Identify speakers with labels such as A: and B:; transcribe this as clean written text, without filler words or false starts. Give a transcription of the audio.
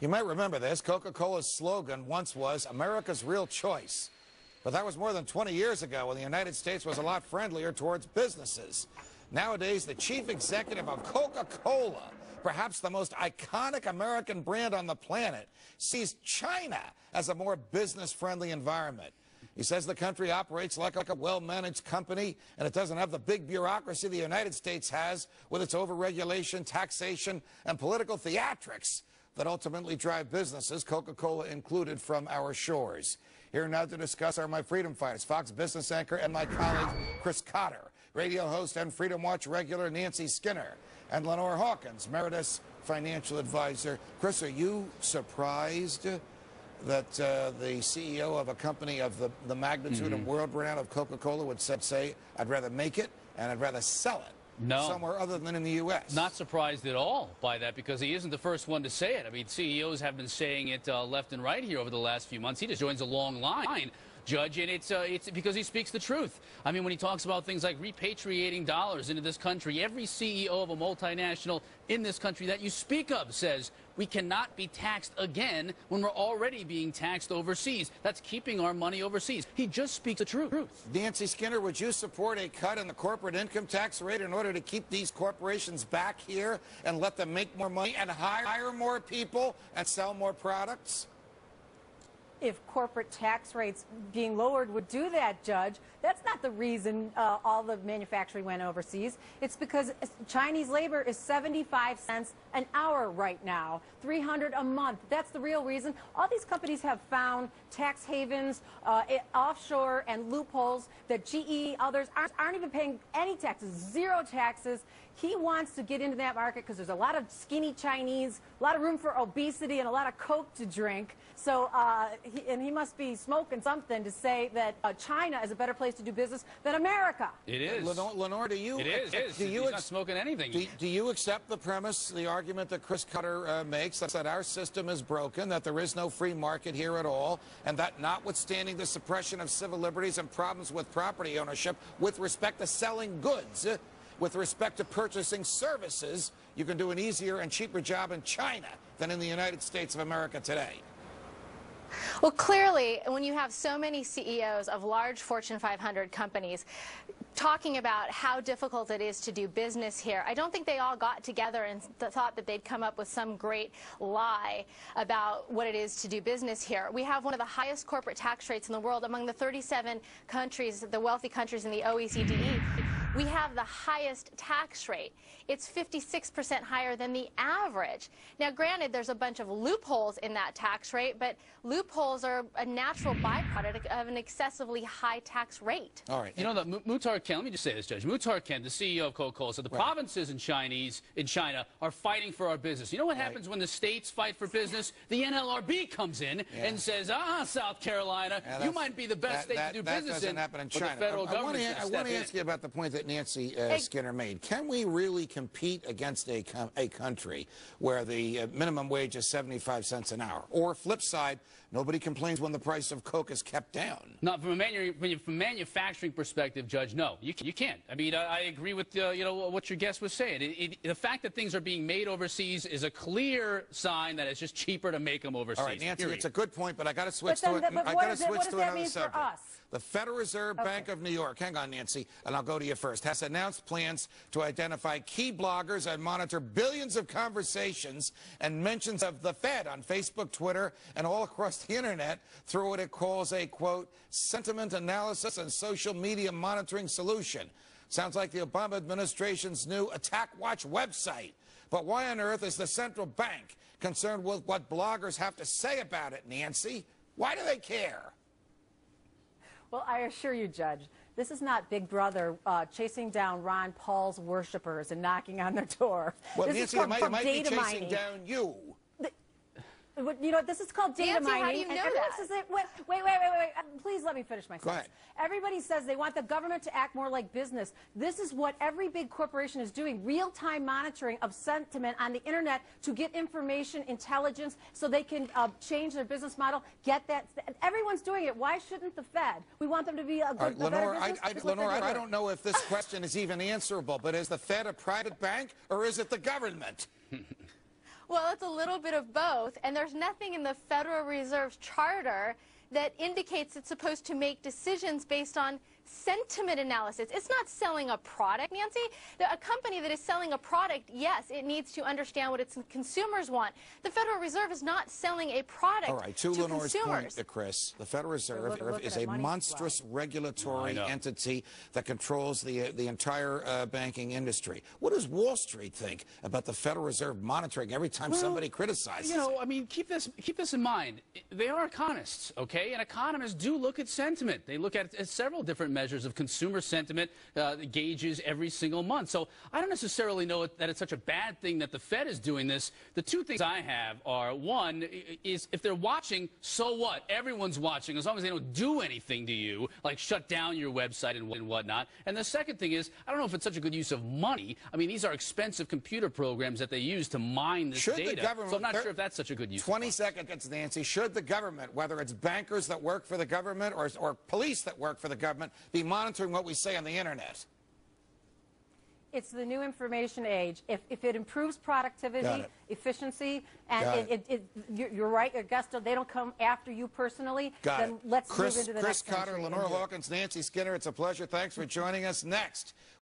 A: You might remember this. Coca Cola's slogan once was America's real choice. But that was more than 20 years ago when the United States was a lot friendlier towards businesses. Nowadays, the chief executive of Coca Cola, perhaps the most iconic American brand on the planet, sees China as a more business-friendly environment. He says the country operates like a well-managed company, and it doesn't have the big bureaucracy the United States has with its overregulation, taxation, and political theatrics that ultimately drive businesses, Coca-Cola included, from our shores. Here now to discuss are my freedom fighters, Fox business anchor and my colleague Chris Cotter, radio host and Freedom Watch regular Nancy Skinner, and Lenore Hawkins, Meredith's financial advisor. Chris, are you surprised that the CEO of a company of the magnitude and world renown of Coca-Cola would say, I'd rather make it and I'd rather sell it somewhere other than in the U.S.?
B: Not surprised at all by that, because he isn't the first one to say it. I mean, CEOs have been saying it left and right here over the last few months. He just joins a long line, Judge, and it's because he speaks the truth. I mean, when he talks about things like repatriating dollars into this country, every CEO of a multinational in this country that you speak of says we cannot be taxed again when we're already being taxed overseas. That's keeping our money overseas. He just speaks the truth.
A: Nancy Skinner, would you support a cut in the corporate income tax rate in order to keep these corporations back here and let them make more money and hire more people and sell more products?
C: If corporate tax rates being lowered would do that, Judge, that's not the reason all the manufacturing went overseas. It's because Chinese labor is 75 cents an hour right now, $300 a month. That's the real reason. All these companies have found tax havens, offshore, and loopholes that GE, others aren't even paying any taxes, zero taxes. He wants to get into that market because there's a lot of skinny Chinese, a lot of room for obesity, and a lot of Coke to drink. So, he must be smoking something to say that China is a better place to do business than America.
B: It is.
A: Lenore, do you?
B: It is. He's not smoking anything.
A: Do you accept the premise, the argument that Chris Cutter makes, that our system is broken, that there is no free market here at all, and that notwithstanding the suppression of civil liberties and problems with property ownership with respect to selling goods, with respect to purchasing services, you can do an easier and cheaper job in China than in the United States of America today?
D: Well, clearly, when you have so many CEOs of large Fortune 500 companies talking about how difficult it is to do business here, I don't think they all got together and thought that they'd come up with some great lie about what it is to do business here. We have one of the highest corporate tax rates in the world among the 37 countries, the wealthy countries in the OECD. We have the highest tax rate. It's 56% higher than the average. Now, granted, there's a bunch of loopholes in that tax rate, but loopholes are a natural byproduct of an excessively high tax rate.
A: All right.
B: You know, Muhtar Kent, let me just say this, Judge. Muhtar Kent, the CEO of Coca-Cola, said the provinces in China are fighting for our business. You know what happens when the states fight for business? The NLRB comes in and says, South Carolina, you might be the best state to do business in.
A: That doesn't happen in China.
B: The federal government
A: I want to ask you about the point that Nancy Skinner made. Can we really compete against a country where the minimum wage is 75 cents an hour? Or flip side, nobody complains when the price of Coke is kept down.
B: Not from a manufacturing perspective, Judge, no, you can't. I mean, I agree with you know, what your guest was saying. The fact that things are being made overseas is a clear sign that it's just cheaper to make them overseas.
A: All right, Nancy,
B: period.
A: It's a good point, but I got to switch
C: to
A: another subject.
C: For us?
A: The Federal Reserve Bank of New York, hang on, Nancy, and I'll go to you first, has announced plans to identify key bloggers and monitor billions of conversations and mentions of the Fed on Facebook, Twitter, and all across the Internet through what it calls a, quote, sentiment analysis and social media monitoring solution. Sounds like the Obama administration's new Attack Watch website. But why on earth is the central bank concerned with what bloggers have to say about it, Nancy? Why do they care?
C: Well, I assure you, Judge, this is not Big Brother chasing down Ron Paul's worshipers and knocking on their door.
A: Well,
C: this
A: Nancy, it might be chasing down you.
C: You know, this is called data
D: Nancy,
C: mining.
D: how do you know that?
C: Wait. Please let me finish my sentence.
A: Go ahead.
C: Everybody says they want the government to act more like business. This is what every big corporation is doing, real-time monitoring of sentiment on the Internet to get information, intelligence, so they can change their business model, get that. Everyone's doing it. Why shouldn't the Fed? We want them to be a good,
A: Lenore,
C: better business.
A: Lenore, I don't know if this question is even answerable, but is the Fed a private bank or is it the government?
D: Well, it's a little bit of both, and there's nothing in the Federal Reserve's charter that indicates it's supposed to make decisions based on sentiment analysis. It's not selling a product, Nancy. A company that is selling a product, yes, it needs to understand what its consumers want. The Federal Reserve is not selling a product.
A: All right, to Lenore's
D: consumers.
A: point, Chris, the Federal Reserve is a
C: money
A: monstrous regulatory entity that controls the entire banking industry. What does Wall Street think about the Federal Reserve monitoring every time somebody criticizes?
B: You know, I mean, keep this in mind. They are economists, okay? And economists do look at sentiment. They look at several different measures of consumer sentiment gauges every single month. So I don't necessarily know that it's such a bad thing that the Fed is doing this. The two things I have are, one, is if they're watching, so what? Everyone's watching, as long as they don't do anything to you, like shut down your website and whatnot. And the second thing is, I don't know if it's such a good use of money. I mean, these are expensive computer programs that they use to mine this data. So I'm not sure if that's such a good use
A: 20 seconds, Nancy. Should the government, whether it's bankers that work for the government or police that work for the government, be monitoring what we say on the internet?
C: It's the new information age. If it improves productivity, efficiency, and you're right, Augusta, they don't come after you personally, then let's move into the
A: Chris
C: next
A: Cotter, Lenore Hawkins, Nancy Skinner, it's a pleasure. Thanks for joining us. Next,